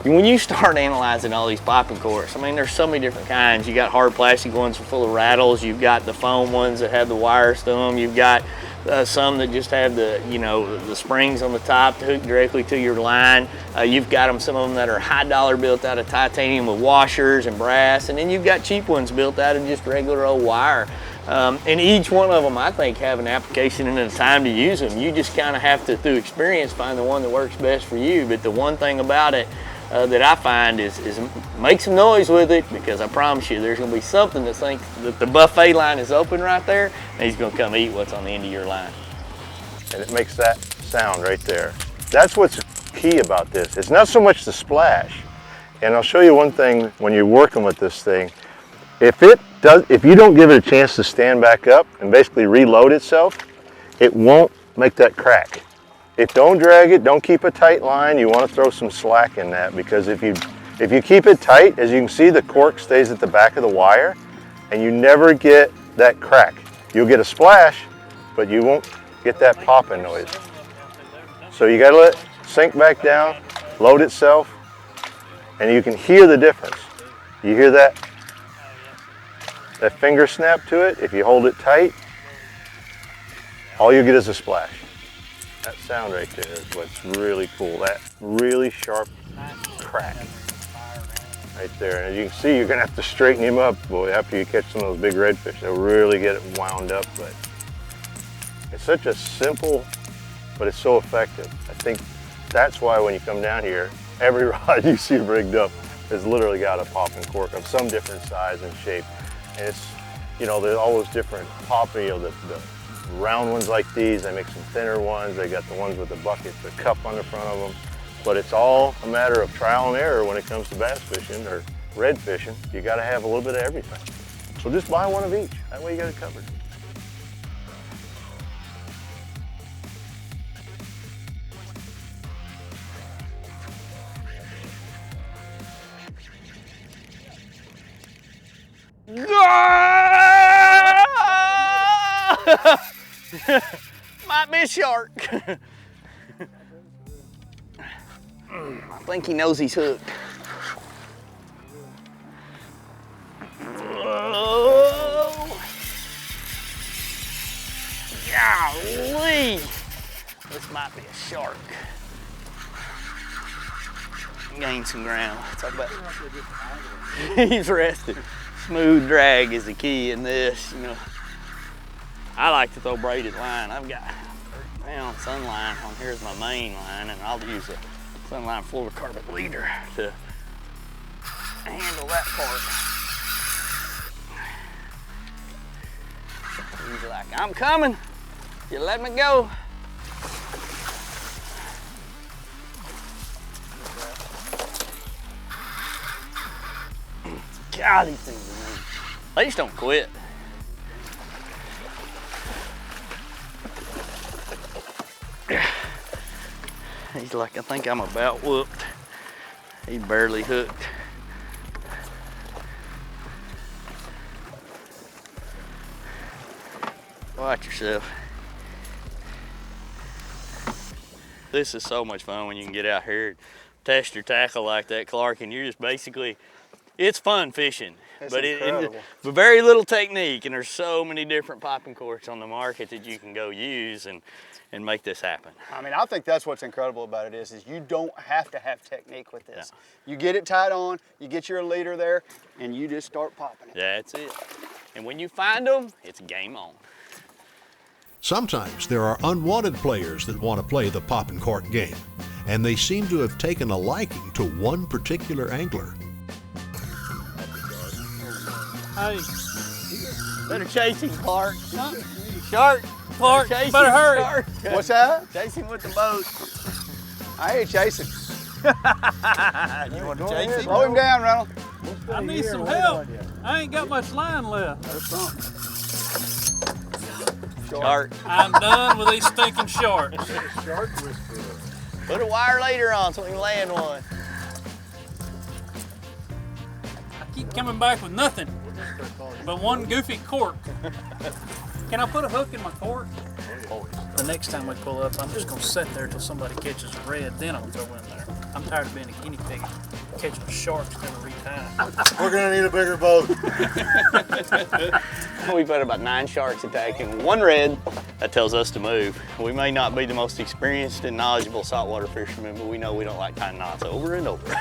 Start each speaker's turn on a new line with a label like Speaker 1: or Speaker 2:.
Speaker 1: when you start analyzing all these popping corks, I mean, there's so many different kinds. You got hard plastic ones full of rattles. You've got the foam ones that have the wires to them. You've got some that just have the, you know, the springs on the top to hook directly to your line. You've got some of them that are high dollar, built out of titanium with washers and brass, and then you've got cheap ones built out of just regular old wire. And each one of them, I think, have an application and a time to use them. You just kind of have to, through experience, find the one that works best for you. But the one thing about it that I find is make some noise with it, because I promise you there's going to be something that thinks that the buffet line is open right there, and he's going to come eat what's on the end of your line.
Speaker 2: And it makes that sound right there. That's what's key about this. It's not so much the splash. And I'll show you one thing when you're working with this thing. If you don't give it a chance to stand back up and basically reload itself, it won't make that crack. Don't drag it, don't keep a tight line. You want to throw some slack in that, because if you keep it tight, as you can see, the cork stays at the back of the wire and you never get that crack. You'll get a splash, but you won't get that popping noise. So you got to let it sink back down, load itself, and you can hear the difference. You hear that finger snap to it. If you hold it tight, all you get is a splash. That sound right there is what's really cool. That really sharp crack right there. And as you can see, you're gonna have to straighten him up, boy, after you catch some of those big redfish. They'll really get it wound up, but it's such a simple, but it's so effective. I think that's why when you come down here, every rod you see rigged up has literally got a popping cork of some different size and shape. And it's, you know, there's all those different popping, you know, the round ones like these, they make some thinner ones, they got the ones with the bucket, the cup on the front of them. But it's all a matter of trial and error when it comes to bass fishing or red fishing. You got to have a little bit of everything. So just buy one of each, that way you got it covered.
Speaker 1: Might be a shark. I think he knows he's hooked. Oh. Golly. This might be a shark. Gain some ground. Talk about. He's rested. Smooth drag is the key in this, you know. I like to throw braided line. I've got 30-pound Sunline on here's my main line, and I'll use a Sunline fluorocarbon leader to handle that part. He's like, I'm coming. You let me go. God, these things are mean. They just don't quit. He's like, I think I'm about whooped. He barely hooked. Watch yourself. This is so much fun when you can get out here and test your tackle like that, Clark, and you're just basically, it's fun fishing. But it's very little technique, and there's so many different popping corks on the market that you can go use and make this happen.
Speaker 3: I mean, I think that's what's incredible about it is you don't have to have technique with this. Yeah. You get it tied on, you get your leader there, and you just start popping it.
Speaker 1: That's it. And when you find them, it's game on.
Speaker 4: Sometimes there are unwanted players that want to play the pop and cork game, and they seem to have taken a liking to one particular angler.
Speaker 1: Hey, better chase him, Clark.
Speaker 3: Shark,
Speaker 1: Clark, better hurry. Shark.
Speaker 3: What's that?
Speaker 1: Chase him with the boat.
Speaker 3: I ain't chasing.
Speaker 1: You want to chase him?
Speaker 3: Slow him down, Reynolds.
Speaker 5: I need some help. I ain't got much line left.
Speaker 3: There's something.
Speaker 1: Shark.
Speaker 5: I'm done with these stinking sharks.
Speaker 3: Shark whisperer.
Speaker 1: Put a wire leader on so we can land one.
Speaker 5: I keep coming back with nothing but one goofy cork. Can I put a hook in my cork? The next time we pull up, I'm just gonna sit there till somebody catches a red, then I'll throw in there. I'm tired of being a guinea pig, catching sharks never retie.
Speaker 2: We're gonna need a bigger boat.
Speaker 1: We've had about 9 sharks attacking 1 red. That tells us to move. We may not be the most experienced and knowledgeable saltwater fishermen, but we know we don't like tying knots over and over.